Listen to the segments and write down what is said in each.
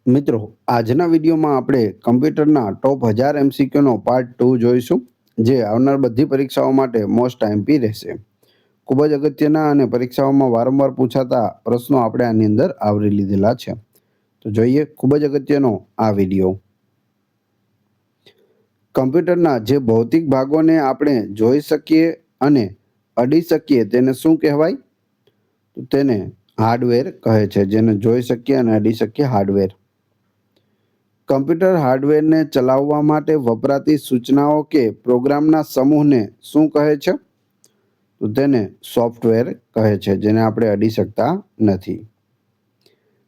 મિત્રો, આજના વિડીયોમાં આપણે કમ્પ્યુટરના ટોપ 1000 એમસીક્યુનો પાર્ટ 2 જોઈશું, જે આવનાર બધી પરીક્ષાઓ માટે મોસ્ટ આઈએમપી રહેશે. ખૂબ જ અગત્યના અને પરીક્ષાઓમાં વારંવાર પૂછાતા પ્રશ્નો આપણે આની અંદર આવરી લીધેલા છે. તો જોઈએ ખૂબ જ અગત્યનો આ વિડીયો. કમ્પ્યુટરના જે ભૌતિક ભાગોને આપણે જોઈ શકીએ અને અડી શકીએ તેને શું કહેવાય? તો તેને હાર્ડવેર કહે છે. જેને જોઈ શકીએ અને અડી શકીએ હાર્ડવેર. કમ્પ્યુટર હાર્ડવેરને ચલાવવા માટે વપરાતી સૂચનાઓ કે પ્રોગ્રામના સમૂહને શું કહે છે? તો તેને સોફ્ટવેર કહે છે, જેને આપણે અડી શકતા નથી.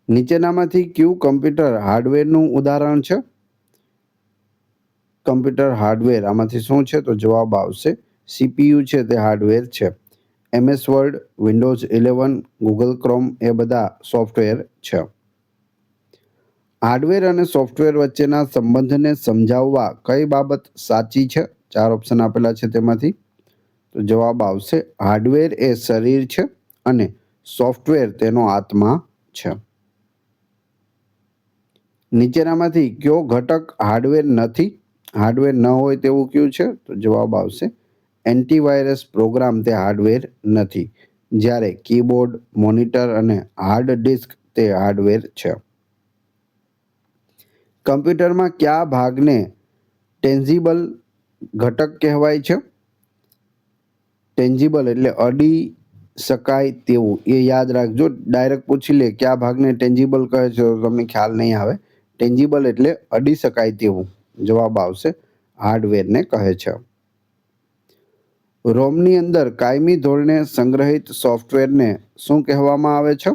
નીચેનામાંથી કયું કમ્પ્યુટર હાર્ડવેરનું ઉદાહરણ છે? કમ્પ્યુટર હાર્ડવેર આમાંથી શું છે? તો જવાબ આવશે સીપીયુ છે, તે હાર્ડવેર છે. MS Word, Windows 11, Google Chrome એ બધા સોફ્ટવેર છે. હાર્ડવેર અને સોફ્ટવેર વચ્ચેના સંબંધને સમજાવવા કઈ બાબત સાચી છે? 4 ઓપ્શન આપેલા છે તેમાંથી. તો જવાબ આવશે હાર્ડવેર એ શરીર છે અને સોફ્ટવેર તેનો આત્મા છે. નીચેનામાંથી કયો ઘટક હાર્ડવેર નથી? હાર્ડવેર ન હોય તેવું કયું છે? તો જવાબ આવશે એન્ટીવાયરસ પ્રોગ્રામ તે હાર્ડવેર નથી. જ્યારે કીબોર્ડ, મોનિટર અને હાર્ડ ડિસ્ક તે હાર્ડવેર છે. કમ્પ્યુટરમાં કયા ભાગને ટેન્જિબલ ઘટક કહેવાય છે? ટેન્જિબલ એટલે અડી શકાય તેવું. એ યાદ રાખજો. ડાયરેક્ટ પૂછી લે કયા ભાગને ટેન્જિબલ કહે છે તો તમને ખ્યાલ નહીં આવે. ટેન્જિબલ એટલે અડી શકાય તેવું. જવાબ આવશે હાર્ડવેરને કહે છે. રોમની અંદર કાયમી ધોરણે સંગ્રહિત સોફ્ટવેરને શું કહેવામાં આવે છે?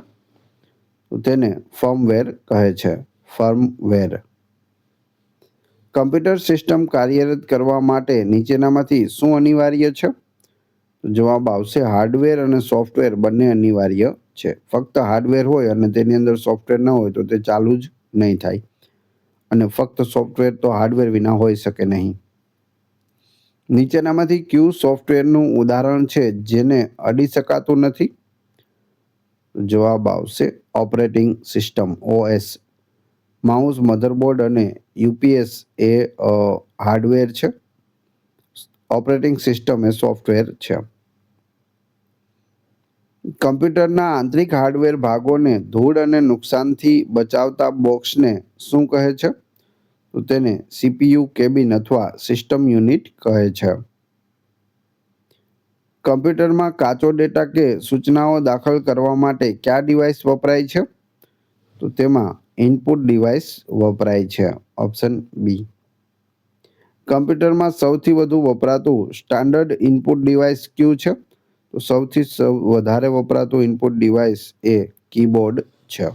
તો તેને ફર્મવેર કહે છે. ફર્મવેર. કમ્પ્યુટર સિસ્ટમ કાર્યરત કરવા માટે નીચેનામાંથી શું અનિવાર્ય છે? તો જવાબ આવશે હાર્ડવેર અને સોફ્ટવેર બંને અનિવાર્ય છે. ફક્ત હાર્ડવેર હોય અને તેની અંદર સોફ્ટવેર ન હોય તો તે ચાલુ જ નહીં થાય. અને ફક્ત સોફ્ટવેર તો હાર્ડવેર વિના હોઈ શકે નહીં. નીચેનામાંથી કયું સોફ્ટવેરનું ઉદાહરણ છે જેને અડી શકાતું નથી? જવાબ આવશે operating system, OS. Mouse, motherboard અને UPS એ હાર્ડવેર છે. ઓપરેટિંગ સિસ્ટમ એ સોફ્ટવેર છે. કમ્પ્યુટરના આંતરિક હાર્ડવેર ભાગોને ધૂળ અને નુકસાનથી બચાવતા બોક્સને શું કહે છે? તો તેને CPU કેબિન અથવા સિસ્ટમ યુનિટ કહે છે. કમ્પ્યુટરમાં કાચો ડેટા કે સૂચનાઓ દાખલ કરવા માટે કયા ડિવાઇસ વપરાય છે? તો તેમાં ઇનપુટ ડિવાઇસ વપરાય છે. Option B. કમ્પ્યુટરમાં સૌથી વધુ વપરાતું સ્ટાન્ડર્ડ ઇનપુટ ડિવાઇસ કયું છે? તો સૌથી વધારે વપરાતું ઇનપુટ ડિવાઇસ એ કીબોર્ડ છે.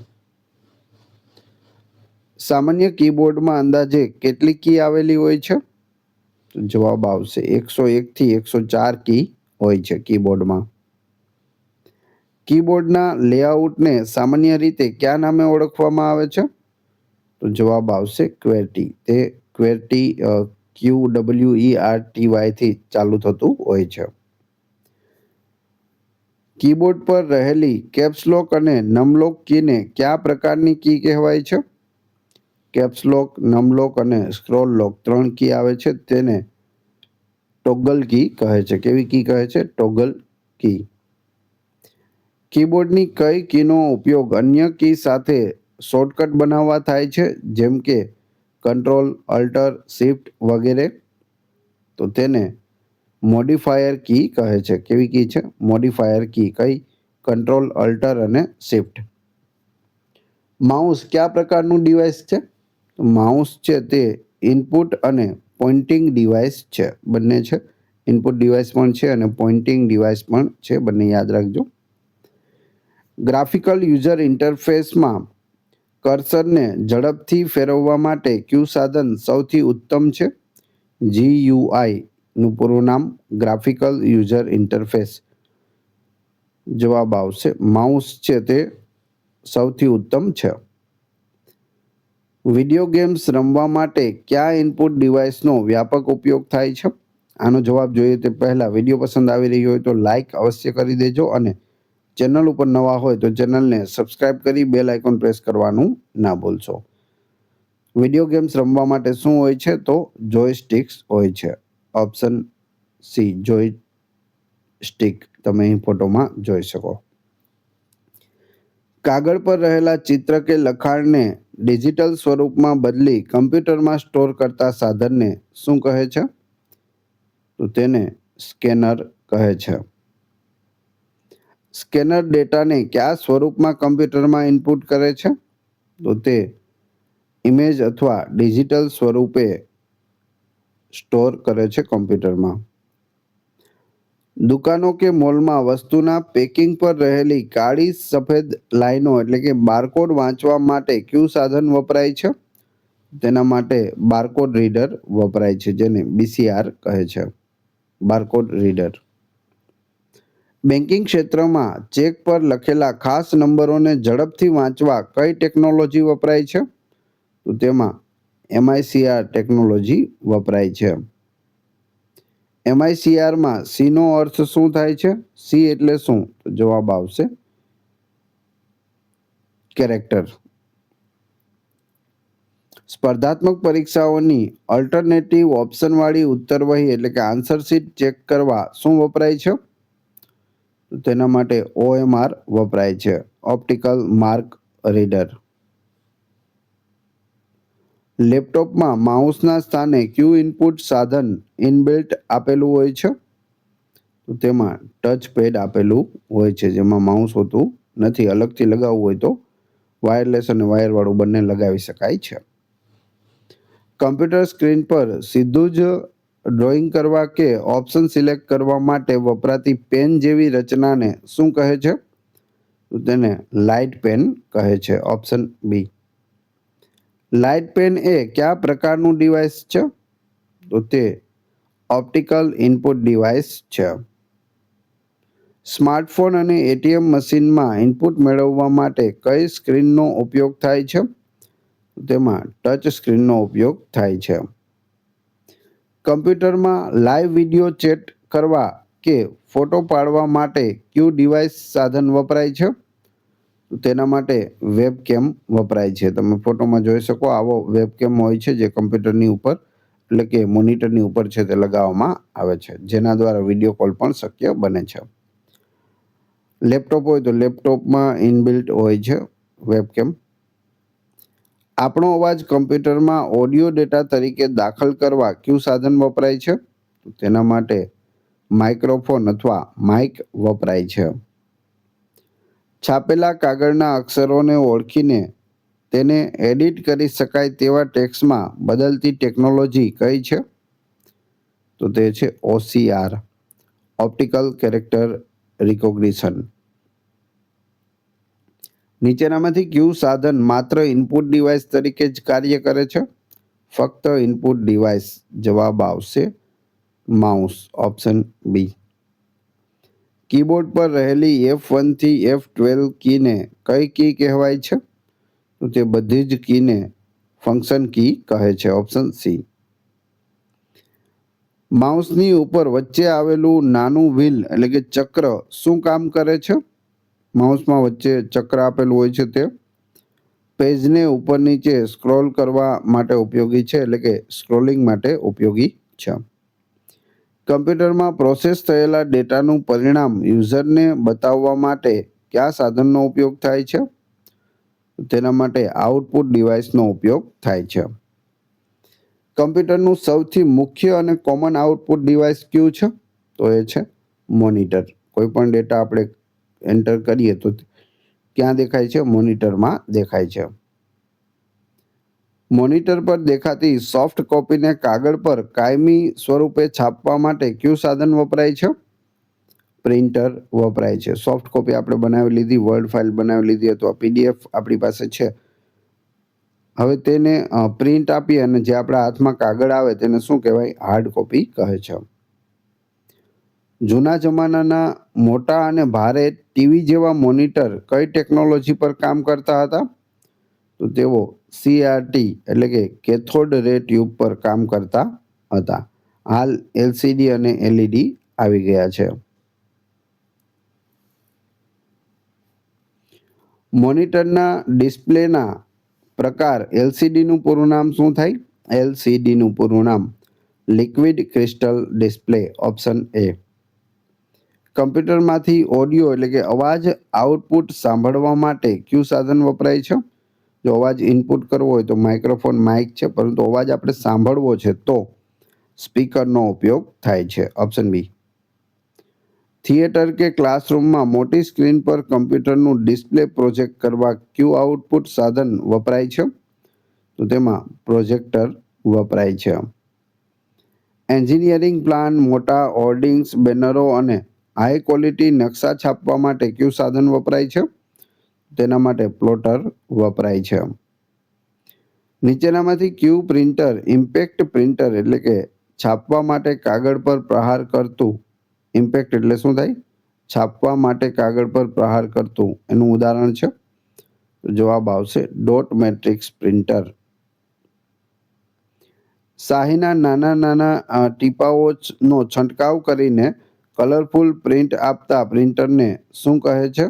સામાન્ય કીબોર્ડમાં અંદાજે કેટલી કી આવેલી હોય છે? તો જવાબ આવશે 101 થી 104 કી હોય છે કીબોર્ડમાં. કીબોર્ડના લેઆઉટને સામાન્ય રીતે કયા નામે ઓળખવામાં આવે છે? તો જવાબ આવશે QWERTY. તે QWERTY QWERTY થી ચાલુ થતું હોય છે. કીબોર્ડ પર રહેલી કેપ્સલોક અને નમલોક કીને કયા પ્રકારની કી કહેવાય છે? કેપ્સલોક, નમલોક અને સ્ક્રોલ લોક 3 કી આવે છે તેને ટોગલ કી કહે છે. કેવી કી કહે છે? ટોગલ કી. કીબોર્ડની કઈ કીનો ઉપયોગ અન્ય કી સાથે શોર્ટકટ બનાવવા થાય છે, જેમ કે કંટ્રોલ, અલ્ટર, શિફ્ટ વગેરે? તો તેને મોડિફાયર કી કહે છે. કેવી કી છે? મોડિફાયર કી. કઈ? કંટ્રોલ, અલ્ટર અને શિફ્ટ. માઉસ કયા પ્રકારનું ડિવાઇસ છે? માઉસ છે તે ઇનપુટ અને પોઇન્ટિંગ ડિવાઇસ છે. બંને છે. ઇનપુટ ડિવાઇસ પણ છે અને પોઇન્ટિંગ ડિવાઇસ પણ છે. બંને યાદ રાખજો. ગ્રાફિકલ યુઝર ઇન્ટરફેસમાં કર્સરને ઝડપથી ફેરવવા માટે કયું સાધન સૌથી ઉત્તમ છે? GUI નું પૂરું નામ ગ્રાફિકલ યુઝર ઇન્ટરફેસ. જવાબ આવશે માઉસ છે તે સૌથી ઉત્તમ છે. વિડીયો ગેમ્સ રમવા માટે કયા ઇનપુટ ડિવાઇસનો વ્યાપક ઉપયોગ થાય છે? આનો જવાબ જોઈએ તે પહેલાં વિડીયો પસંદ આવી રહ્યો હોય તો લાઈક અવશ્ય કરી દેજો અને ચેનલ ઉપર નવા હોય તો ચેનલને સબસ્ક્રાઇબ કરી બેલ આઇકોન પ્રેસ કરવાનું ના ભૂલશો. વિડીયો ગેમ્સ રમવા માટે શું હોય છે? તો જોયસ્ટિક્સ હોય છે. ઓપ્શન સી જોયસ્ટિક તમે અહીં ફોટોમાં જોઈ શકો. કાગળ પર રહેલા ચિત્ર કે લખાણને ડિજિટલ સ્વરૂપમાં બદલી કમ્પ્યુટરમાં સ્ટોર કરતા સાધનને શું કહે છે? તો તેને સ્કેનર કહે છે. સ્કેનર ડેટાને કયા સ્વરૂપમાં કમ્પ્યુટરમાં ઇનપુટ કરે છે? તો તે ઇમેજ અથવા ડિજિટલ સ્વરૂપે સ્ટોર કરે છે કમ્પ્યુટરમાં. દુકાનો કે મોલમાં વસ્તુના પેકિંગ પર રહેલી કાળી સફેદ લાઈનો એટલે કે બારકોડ વાંચવા માટે કયું સાધન વપરાય છે? તેના માટે બારકોડ રીડર વપરાય છે, જેને BCR કહે છે, બારકોડ રીડર. બેન્કિંગ ક્ષેત્રમાં ચેક પર લખેલા ખાસ નંબરોને ઝડપથી વાંચવા કઈ ટેકનોલોજી વપરાય છે? તો તેમાં MICR ટેકનોલોજી વપરાય છે. MICRમાં C નો અર્થ શું થાય છે? C એટલે શું? તો જવાબ આવશે કેરેક્ટર. સ્પર્ધાત્મક પરીક્ષાઓની અલ્ટરનેટિવ ઓપ્શનવાળી ઉત્તરવહી એટલે કે આન્સર શીટ ચેક કરવા શું વપરાય છે? તો તેના માટે OMR વપરાય છે, ઓપ્ટિકલ માર્ક રીડર. લેપટોપમાં માઉસના સ્થાને કયું ઇનપુટ સાધન ઇનબિલ્ટ આપેલું હોય છે? તો તેમાં ટચ પેડ આપેલું હોય છે, જેમાં માઉસ હોતું નથી. અલગથી લગાવવું હોય તો વાયરલેસ અને વાયરવાળું બંને લગાવી શકાય છે. કમ્પ્યુટર સ્ક્રીન પર સીધું જ ડ્રોઈંગ કરવા કે ઓપ્શન સિલેક્ટ કરવા માટે વપરાતી પેન જેવી રચનાને શું કહે છે? તો તેને લાઇટ પેન કહે છે, ઓપ્શન બી. લાઇટ પેન એ કયા પ્રકારનું ડિવાઇસ છે? તો તે ઓપ્ટિકલ ઇનપુટ ડિવાઇસ છે. સ્માર્ટફોન અને ATM મશીનમાં ઇનપુટ મેળવવા માટે કઈ સ્ક્રીનનો ઉપયોગ થાય છે? તેમાં ટચ સ્ક્રીનનો ઉપયોગ થાય છે. કમ્પ્યુટરમાં લાઈવ વિડીયો ચેટ કરવા કે ફોટો પાડવા માટે કયું ડિવાઇસ સાધન વપરાય છે? તો તેના માટે વેબકેમ વપરાય છે. તમે ફોટોમાં જોઈ શકો આવો વેબકેમ હોય છે, જે કમ્પ્યુટરની ઉપર એટલે કે મોનિટરની ઉપર છે તે લગાવવામાં આવે છે, જેના દ્વારા વિડીયો કોલ પણ શક્ય બને છે. લેપટોપ હોય તો લેપટોપમાં ઇનબિલ્ટ હોય છે વેબકેમ. આપણો અવાજ કમ્પ્યુટરમાં ઓડિયો ડેટા તરીકે દાખલ કરવા કયું સાધન વપરાય છે? તેના માટે માઇક્રોફોન અથવા માઇક વપરાય છે. છાપેલા કાગળના અક્ષરોને ઓળખીને તેને એડિટ કરી શકાય તેવા ટેક્સ્ટમાં બદલતી ટેકનોલોજી કઈ છે? તો તે છે OCR, ઓપ્ટિકલ કેરેક્ટર રિકોગ્નિશન. નીચેનામાંથી કયું સાધન માત્ર ઇનપુટ ડિવાઇસ તરીકે જ કાર્ય કરે છે? ફક્ત ઇનપુટ ડિવાઇસ. જવાબ આવશે માઉસ, ઓપ્શન બી. કીબોર્ડ પર રહેલી F1 થી F12 કીને કઈ કી કહેવાય છે? તો તે બધી જ કીને ફંક્શન કી કહે છે, ઓપ્શન સી. માઉસની ઉપર વચ્ચે આવેલું નાનું વ્હીલ એટલે કે ચક્ર શું કામ કરે છે? માઉસમાં વચ્ચે ચક્ર આપેલું હોય છે તે પેજને ઉપર નીચે સ્ક્રોલ કરવા માટે ઉપયોગી છે, એટલે કે સ્ક્રોલિંગ માટે ઉપયોગી છે. કમ્પ્યુટરમાં પ્રોસેસ થયેલા ડેટાનું પરિણામ યુઝરને બતાવવા માટે કયા સાધનનો ઉપયોગ થાય છે? તેના માટે આઉટપુટ ડિવાઇસનો ઉપયોગ થાય છે. કમ્પ્યુટરનું સૌથી મુખ્ય અને કોમન આઉટપુટ ડિવાઇસ કયું છે? તો એ છે મોનિટર. કોઈ પણ ડેટા આપણે એન્ટર કરીએ તો ક્યાં દેખાય છે? મોનિટરમાં દેખાય છે. મોનિટર પર દેખાતી સોફ્ટ કોપીને કાગળ પર કાયમી સ્વરૂપે છાપવા માટે કયું સાધન વપરાય છે? પ્રિન્ટર વપરાય છે. સોફ્ટ કોપી આપણે બનાવી લીધી, વર્ડ ફાઇલ બનાવી લીધી અથવા PDF આપણી પાસે છે, હવે તેને પ્રિન્ટ આપી અને જે આપણા હાથમાં કાગળ આવે તેને શું કહેવાય? હાર્ડ કોપી કહે છે. જૂના જમાનાના મોટા અને ભારે ટીવી જેવા મોનિટર કઈ ટેકનોલોજી પર કામ કરતા હતા? તો તેઓ CRT એટલે કે કેથોડ રે ટ્યુબ પર કામ કરતા હતા. હાલ LCD અને LED આવી ગયા છે. મોનિટરના ડિસ્પ્લેના પ્રકાર એલસીડીનું પૂરું નામ શું થાય? એલસીડીનું પૂરું નામ liquid crystal display, option A. કમ્પ્યુટરમાંથી ઓડિયો એટલે કે અવાજ આઉટપુટ સાંભળવા માટે કયું સાધન વપરાય છે? જો અવાજ ઇનપુટ કરવો હોય તો માઇક્રોફોન, માઇક છે, પરંતુ અવાજ આપણે સાંભળવો છે તો સ્પીકરનો ઉપયોગ થાય છે, ઓપ્શન બી. થિયેટર કે ક્લાસરૂમમાં મોટી સ્ક્રીન પર કમ્પ્યુટરનું ડિસ્પ્લે પ્રોજેક્ટ કરવા કયું આઉટપુટ સાધન વપરાય છે? તો તેમાં પ્રોજેક્ટર વપરાય છે. એન્જિનિયરિંગ પ્લાન, મોટા હોર્ડિંગ્સ, બેનરો અને હાઈ ક્વોલિટી નકશા છાપવા માટે કયું સાધન વપરાય છે? તેના માટે પ્લોટર વપરાય છે. નીચેનામાંથી કયું પ્રિન્ટર ઇમ્પેક્ટ પ્રિન્ટર એટલે કે છાપવા માટે કાગળ પર પ્રહાર કરતું, ઇમ્પેક્ટ એટલે શું થાય? છાપવા માટે કાગળ પર પ્રહાર કરતું, એનું ઉદાહરણ છે? જવાબ આવશે ડોટ મેટ્રિક્સ પ્રિન્ટર. શાહીના નાના નાના ટીપાઓનો છંટકાવ કરીને કલરફુલ પ્રિન્ટ આપતા પ્રિન્ટરને શું કહે છે?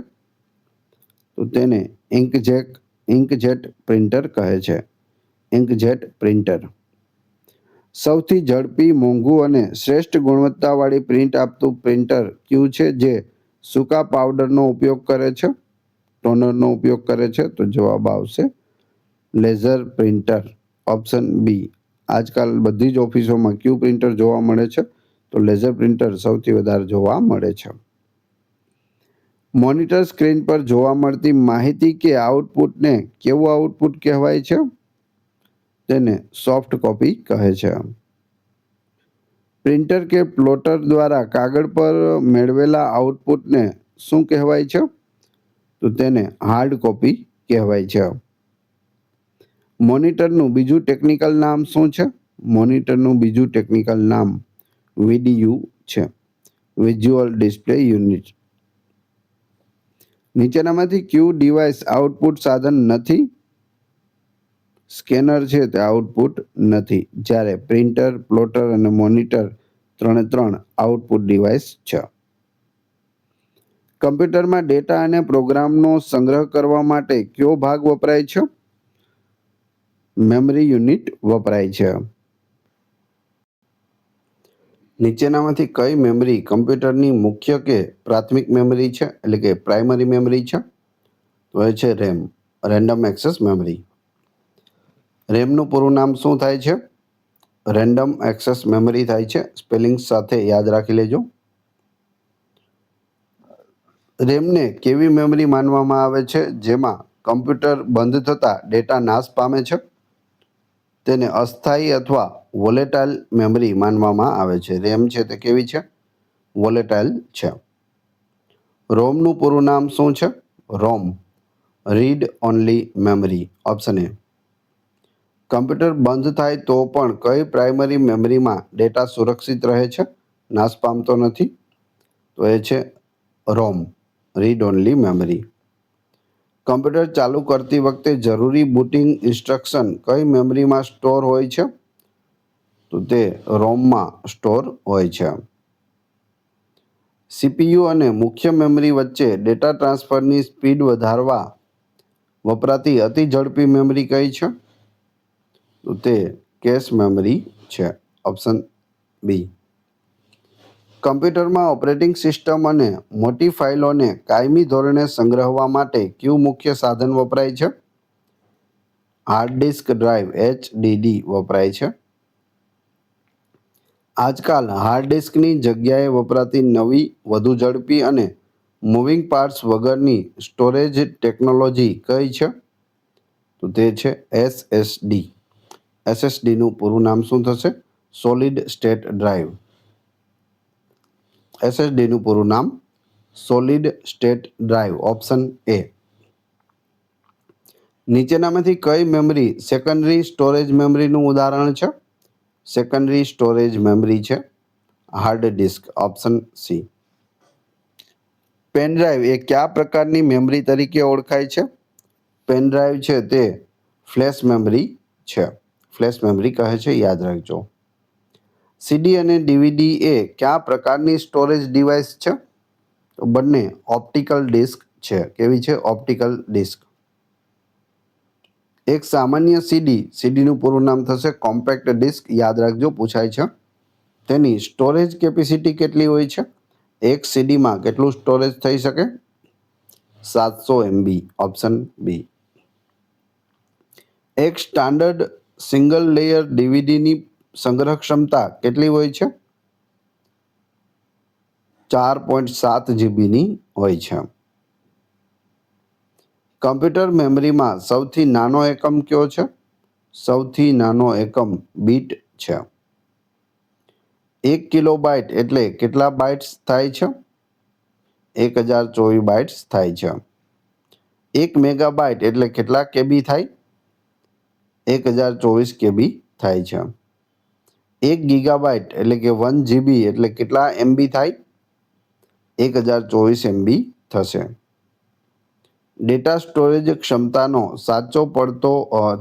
તો તેને ઇન્કજેટ પ્રિન્ટર કહે છે. Inkjet printer. સૌથી ઝડપી, મોંઘું અને શ્રેષ્ઠ ગુણવત્તાવાળી પ્રિન્ટ આપતું પ્રિન્ટર કયું છે જે સૂકા પાવડરનો ઉપયોગ કરે છે, ટોનરનો ઉપયોગ કરે છે? તો જવાબ આવશે લેઝર પ્રિન્ટર, ઓપ્શન બી. આજકાલ બધી જ ઓફિસોમાં કયું પ્રિન્ટર જોવા મળે છે? તો લેઝર પ્રિન્ટર સૌથી વધારે જોવા મળે છે. મોનિટર સ્ક્રીન પર જોવા મળતી માહિતી કે આઉટપુટને કેવું આઉટપુટ કહેવાય છે? તેને સોફ્ટ કોપી કહે છે. પ્રિન્ટર કે પ્લોટર દ્વારા કાગળ પર મેળવેલા આઉટપુટને શું કહેવાય છે? તો તેને હાર્ડ કોપી કહેવાય છે. મોનિટરનું બીજું ટેકનિકલ નામ શું છે? મોનિટરનું બીજું ટેકનિકલ નામ વીડીયુ છે, વિઝ્યુઅલ ડિસ્પ્લે યુનિટ. નીચેનામાંથી કયું ડિવાઇસ આઉટપુટ સાધન નથી? સ્કેનર છે તે આઉટપુટ નથી, જ્યારે પ્રિન્ટર, પ્લોટર અને મોનિટર ત્રણ આઉટપુટ ડિવાઇસ છે. કમ્પ્યુટરમાં ડેટા અને પ્રોગ્રામનો સંગ્રહ કરવા માટે કયો ભાગ વપરાય છે? મેમરી યુનિટ વપરાય છે. નીચેનામાંથી કઈ મેમરી કમ્પ્યુટરની મુખ્ય કે પ્રાથમિક મેમરી છે, એટલે કે પ્રાઇમરી મેમરી છે? તો એ છે રેમ, રેન્ડમ એક્સેસ મેમરી. રેમનું પૂરું નામ શું થાય છે? રેન્ડમ એક્સેસ મેમરી થાય છે. સ્પેલિંગ સાથે યાદ રાખી લેજો. રેમને કેવી મેમરી માનવામાં આવે છે જેમાં કમ્પ્યુટર બંધ થતાં ડેટા નાશ પામે છે? તેને અસ્થાયી અથવા વોલેટાઇલ મેમરી માનવામાં આવે છે. રેમ છે તે કેવી છે? વોલેટાઇલ છે. રોમનું પૂરું નામ શું છે? ROM, read only memory, option A. Computer બંધ થાય તો પણ કઈ પ્રાઇમરી મેમરીમાં ડેટા સુરક્ષિત રહે છે, નાશ પામતો નથી? તો એ છે ROM, read only memory. Computer ચાલુ કરતી વખતે જરૂરી બુટિંગ ઇન્સ્ટ્રક્શન કઈ મેમરીમાં સ્ટોર હોય છે? તો તે રોમમાં સ્ટોર હોય છે. સીપીયુ અને મુખ્ય મેમરી વચ્ચે ડેટા ટ્રાન્સફરની સ્પીડ વધારવા વપરાતી અતિ ઝડપી મેમરી કઈ છે? તો તે કેશ મેમરી છે, ઓપ્શન બી. કમ્પ્યુટરમાં ઓપરેટિંગ સિસ્ટમ અને મોટી ફાઇલોને કાયમી ધોરણે સંગ્રહવા માટે કયું મુખ્ય સાધન વપરાય છે? હાર્ડ ડિસ્ક ડ્રાઈવ, HDD વપરાય છે. આજકાલ હાર્ડ ડિસ્કની જગ્યાએ વપરાતી નવી, વધુ ઝડપી અને મૂવિંગ પાર્ટ્સ વગરની સ્ટોરેજ ટેકનોલોજી કઈ છે? તો તે છે SSD. SSDનું પૂરું નામ શું થશે? Solid state drive. SSDનું પૂરું નામ solid state drive, option A. નીચેનામાંથી કઈ મેમરી સેકન્ડરી સ્ટોરેજ મેમરીનું ઉદાહરણ છે? સેકન્ડરી સ્ટોરેજ મેમરી છે hard disk, option C. Pen drive એ કયા પ્રકારની મેમરી તરીકે ઓળખાય છે? પેન ડ્રાઈવ છે તે ફ્લેશ મેમરી છે. ફ્લેશ મેમરી કહે છે, યાદ રાખજો. સીડી અને ડીવીડી એ કયા પ્રકારની સ્ટોરેજ ડિવાઇસ છે? તો બંને ઓપ્ટિકલ ડિસ્ક છે. કેવી છે? Optical disk. એક સામાન્ય સીડીનું પૂરું નામ થશે કોમ્પેક્ટ ડિસ્ક. યાદ રાખજો, પૂછાય છે. તેની સ્ટોરેજ કેપેસિટી કેટલી હોય છે? એક સીડીમાં કેટલું સ્ટોરેજ થઈ શકે? 700 MB. Option B. એક સ્ટાન્ડર્ડ સિંગલ લેયર ડીવીડીની સંગ્રહ ક્ષમતા કેટલી હોય છે? 4.7 જીબીની હોય છે. કમ્પ્યુટર મેમરીમાં સૌથી નાનો એકમ કયો છે? સૌથી નાનો એકમ બીટ છે. 1 કિલોબાઇટ એટલે કેટલા બાઇટ્સ થાય છે? 1024 બાઇટ્સ થાય છે. 1 મેગાબાઇટ એટલે કેટલા કેબી થાય? 1024 કેબી થાય છે. 1 ગીગાબાઇટ એટલે કે 1 જીબી એટલે કેટલા MB થાય? 1024 MB થશે. ડેટા સ્ટોરેજ ક્ષમતાનો સાચો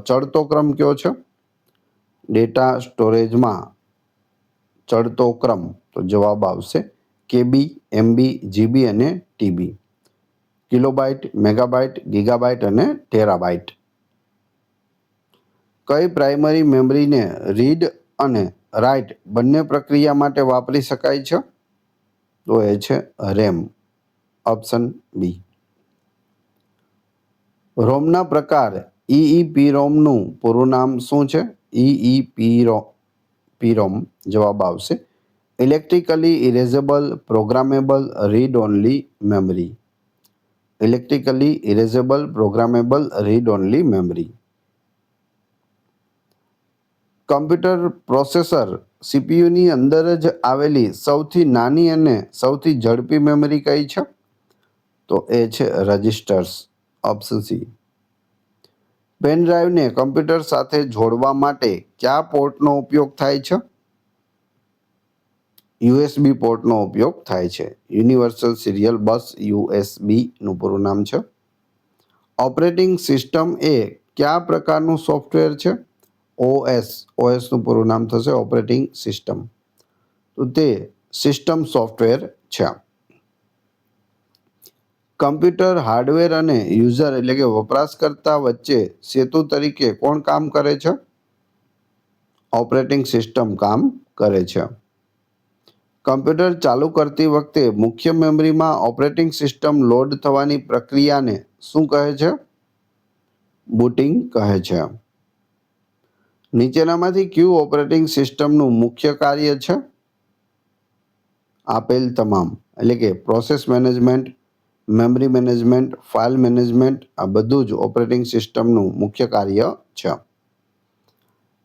ચડતો ક્રમ કયો છે? ડેટા સ્ટોરેજમાં ચડતો ક્રમ, તો જવાબ આવશે કેબી, MB, જીબી અને ટીબી. કિલોબાઇટ, મેગાબાઇટ, ગીગાબાઇટ અને ટેરાબાઇટ. કઈ પ્રાઇમરી મેમરીને રીડ અને રાઇટ બંને પ્રક્રિયા માટે વાપરી શકાય છે? તો એ છે રેમ. Option B. રોમના પ્રકાર EEPROMનું પૂરું નામ શું છે? EEPROM. જવાબ આવશે electrically erasable programmable read only memory. Electrically erasable programmable read only memory. Computer processor CPUની અંદર જ આવેલી સૌથી નાની અને સૌથી ઝડપી મેમરી કઈ છે? તો એ છે રજિસ્ટર્સ. Option C. પેન ડ્રાઈવને કમ્પ્યુટર સાથે જોડવા માટે કયા પોર્ટનો ઉપયોગ થાય છે? USB પોર્ટનો ઉપયોગ થાય છે. યુનિવર્સલ સિરિયલ બસ, USB નું પૂરું નામ છે. ઓપરેટિંગ સિસ્ટમ એ કયા પ્રકારનું સોફ્ટવેર છે? OS નું પૂરું નામ થશે ઓપરેટિંગ સિસ્ટમ. તો તે સિસ્ટમ સોફ્ટવેર છે. કમ્પ્યુટર હાર્ડવેર અને યુઝર એટલે કે વપરાશકર્તા વચ્ચે સેતુ તરીકે કોણ કામ કરે છે? ઓપરેટિંગ સિસ્ટમ કામ કરે છે. કમ્પ્યુટર ચાલુ કરતી વખતે મુખ્ય મેમરીમાં ઓપરેટિંગ સિસ્ટમ લોડ થવાની પ્રક્રિયાને શું કહે છે? બુટિંગ કહે છે. નીચેનામાંથી કયું ઓપરેટિંગ સિસ્ટમનું મુખ્ય કાર્ય છે? આપેલ તમામ, એટલે કે process management, memory management, file management, આ બધું જ ઓપરેટિંગ સિસ્ટમનું મુખ્ય કાર્ય છે.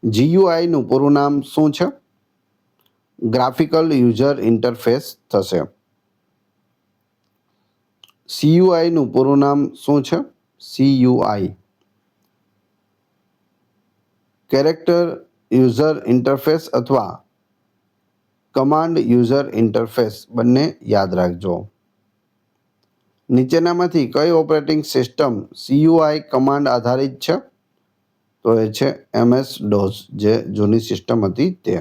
GUI નું પૂરું નામ શું છે? ગ્રાફિકલ યુઝર ઇન્ટરફેસ થશે. CUI નું પૂરું નામ શું છે? CUI કેરેક્ટર યુઝર ઇન્ટરફેસ અથવા કમાન્ડ યુઝર ઇન્ટરફેસ, બંને યાદ રાખજો. નીચેનામાંથી કઈ ઓપરેટિંગ સિસ્ટમ CUI કમાન્ડ આધારિત છે? તો એ છે MS-DOS, જે જૂની સિસ્ટમ હતી તે.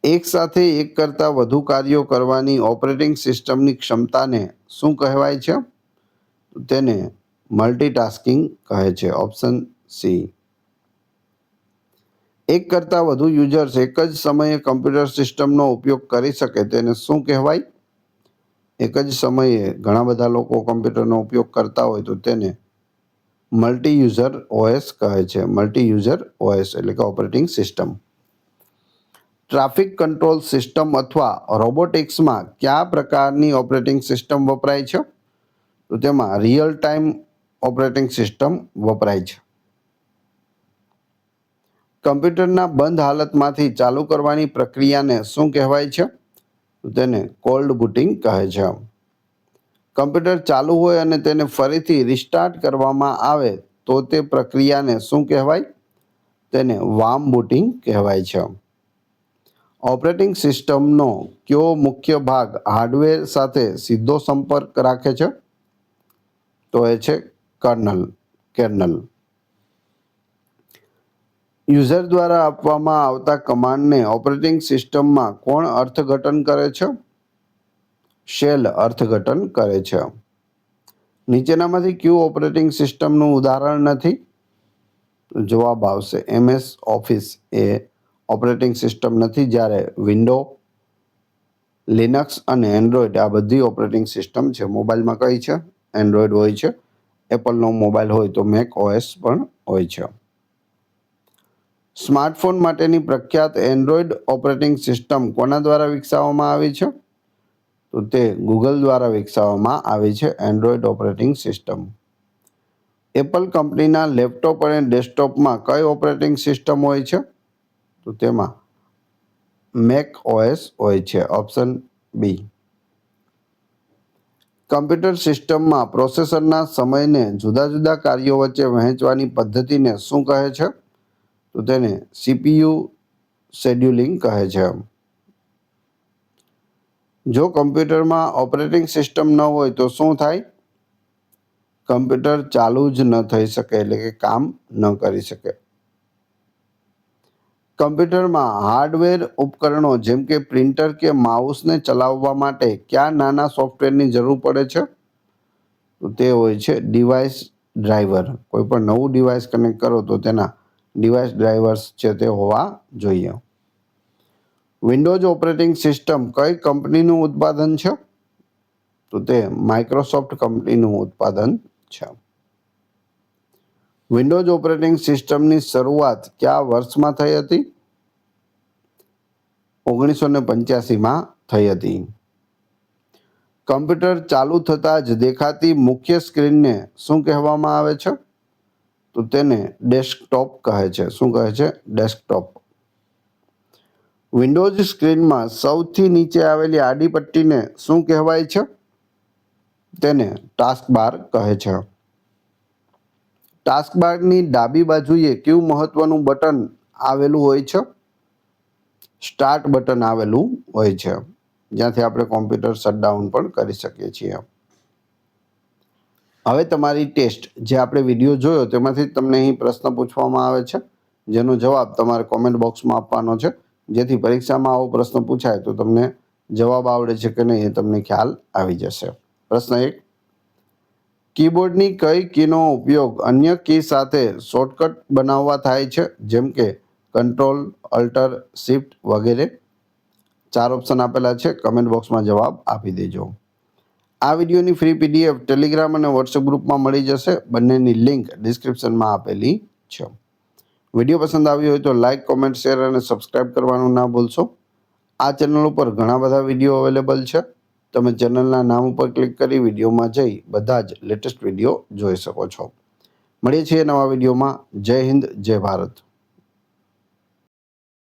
એક સાથે એક કરતાં વધુ કાર્યો કરવાની ઓપરેટિંગ સિસ્ટમની ક્ષમતાને શું કહેવાય છે? તેને મલ્ટીટાસ્કિંગ કહે છે. Option C. એક કરતાં વધુ યુઝર્સ એક જ સમયે કમ્પ્યુટર સિસ્ટમનો ઉપયોગ કરી શકે તેને શું કહેવાય? એક જ સમયે ઘણા બધા લોકો કમ્પ્યુટરનો ઉપયોગ કરતા હોય તો તેને મલ્ટી યુઝર OS કહે છે. મલ્ટી યુઝર OS એટલે કે operating system. Traffic control system અથવા રોબોટિક્સમાં કયા પ્રકારની ઓપરેટિંગ સિસ્ટમ વપરાય છે? તો તેમાં રિયલ ટાઈમ ઓપરેટિંગ સિસ્ટમ વપરાય છે. કમ્પ્યુટરના બંધ હાલતમાંથી ચાલુ કરવાની પ્રક્રિયાને શું કહેવાય છે? તો તેને કોલ્ડ બુટિંગ કહે છે. કમ્પ્યુટર ચાલુ હોય અને તેને ફરીથી રિસ્ટાર્ટ કરવામાં આવે તો તે પ્રક્રિયાને શું કહેવાય? તેને વાર્મ બુટિંગ કહેવાય છે. ઓપરેટિંગ સિસ્ટમનો કયો મુખ્ય ભાગ હાર્ડવેર સાથે સીધો સંપર્ક રાખે છે? તો એ છે કર્નલ. યુઝર દ્વારા આપવામાં આવતા કમાન્ડને ઓપરેટિંગ સિસ્ટમમાં કોણ અર્થઘટન કરે છે? શેલ અર્થઘટન કરે છે. નીચેનામાંથી કયું ઓપરેટિંગ સિસ્ટમનું ઉદાહરણ નથી? જવાબ આવશે MS ઓફિસ એ ઓપરેટિંગ સિસ્ટમ નથી, જ્યારે વિન્ડો, લિનક્સ અને એન્ડ્રોઈડ આ બધી ઓપરેટિંગ સિસ્ટમ છે. મોબાઈલમાં કઈ છે? એન્ડ્રોઈડ હોય છે. એપલનો મોબાઈલ હોય તો મેક OS પણ હોય છે. સ્માર્ટફોન માટેની પ્રખ્યાત એન્ડ્રોઈડ ઓપરેટિંગ સિસ્ટમ કોના દ્વારા વિકસાવવામાં આવી છે? તો તે ગૂગલ દ્વારા વિકસાવવામાં આવી છે એન્ડ્રોઈડ ઓપરેટિંગ સિસ્ટમ. એપલ કંપનીના લેપટોપ અને ડેસ્કટોપમાં કઈ ઓપરેટિંગ સિસ્ટમ હોય છે? તો તેમાં મેક OS હોય છે. ઓપ્શન બી. કમ્પ્યુટર સિસ્ટમમાં પ્રોસેસરના સમયને જુદા જુદા કાર્યો વચ્ચે વહેંચવાની પદ્ધતિને શું કહે છે? તો તેને CPU શેડ્યુલિંગ કહે છે. જો કમ્પ્યુટરમાં ઓપરેટિંગ સિસ્ટમ ન હોય તો શું થાય? કમ્પ્યુટર ચાલુ જ ન થઈ શકે, એટલે કે કામ ન કરી શકે. કમ્પ્યુટરમાં હાર્ડવેર ઉપકરણો જેમ કે પ્રિન્ટર કે માઉસને ચલાવવા માટે કયા નાના સોફ્ટવેરની જરૂર પડે છે? તો તે હોય છે ડિવાઇસ ડ્રાઈવર. કોઈ પણ નવું ડિવાઇસ કનેક્ટ કરો તો તેના ડિવાઇસ ડ્રાઈવર્સ છે તે હોવા જોઈએ. વિન્ડોઝ ઓપરેટિંગ સિસ્ટમ કઈ કંપનીનું ઉત્પાદન છે? તો તે માઇક્રોસોફ્ટ કંપનીનું ઉત્પાદન છે. વિન્ડોઝ ઓપરેટિંગ સિસ્ટમની શરૂઆત કયા વર્ષમાં થઈ હતી? 1985માં થઈ હતી. કમ્પ્યુટર ચાલુ થતાં જ દેખાતી મુખ્ય સ્ક્રીનને શું કહેવામાં આવે છે? તો તેને ડેસ્કટોપ કહે છે. શું કહે છે? ડેસ્કટોપ. વિન્ડોઝ સ્ક્રીનમાં સૌથી નીચે આવેલી આડી પટ્ટીને શું કહેવાય છે? તેને ટાસ્કબાર કહે છે. ટાસ્કબારની ડાબી બાજુએ કયું મહત્વનું બટન આવેલું હોય છે? સ્ટાર્ટ બટન આવેલું હોય છે, જ્યાંથી આપણે કોમ્પ્યુટર શટડાઉન પણ કરી શકીએ છીએ. હવે તમારી ટેસ્ટ, જે આપણે વિડીયો જોયો તેમાંથી તમને અહીં પ્રશ્ન પૂછવામાં આવે છે, જેનો જવાબ તમારે કોમેન્ટ બોક્સમાં આપવાનો છે, જેથી પરીક્ષામાં આવો પ્રશ્ન પૂછાય તો તમને જવાબ આવડે છે કે નહીં એ તમને ખ્યાલ આવી જશે. પ્રશ્ન 1. કીબોર્ડની કઈ કીનો ઉપયોગ અન્ય કી સાથે શોર્ટકટ બનાવવા થાય છે, જેમ કે કંટ્રોલ, અલ્ટર, શિફ્ટ વગેરે? 4 ઓપ્શન આપેલા છે. કમેન્ટ બોક્સમાં જવાબ આપી દેજો. આ વિડીયોની ફ્રી PDF ટેલિગ્રામ અને વોટ્સએપ ગ્રુપમાં મળી જશે. બંનેની લિંક ડિસ્ક્રિપ્શનમાં આપેલી છે. વિડીયો પસંદ આવ્યો હોય તો લાઇક, કોમેન્ટ, શેર અને સબસ્ક્રાઇબ કરવાનું ના ભૂલશો. આ ચેનલ ઉપર ઘણા બધા વિડીયો અવેલેબલ છે. તમે ચેનલના નામ ઉપર ક્લિક કરી વિડીયોમાં જઈ બધા જ લેટેસ્ટ વિડીયો જોઈ શકો છો. મળીએ છીએ નવા વિડીયોમાં. જય હિન્દ, જય ભારત.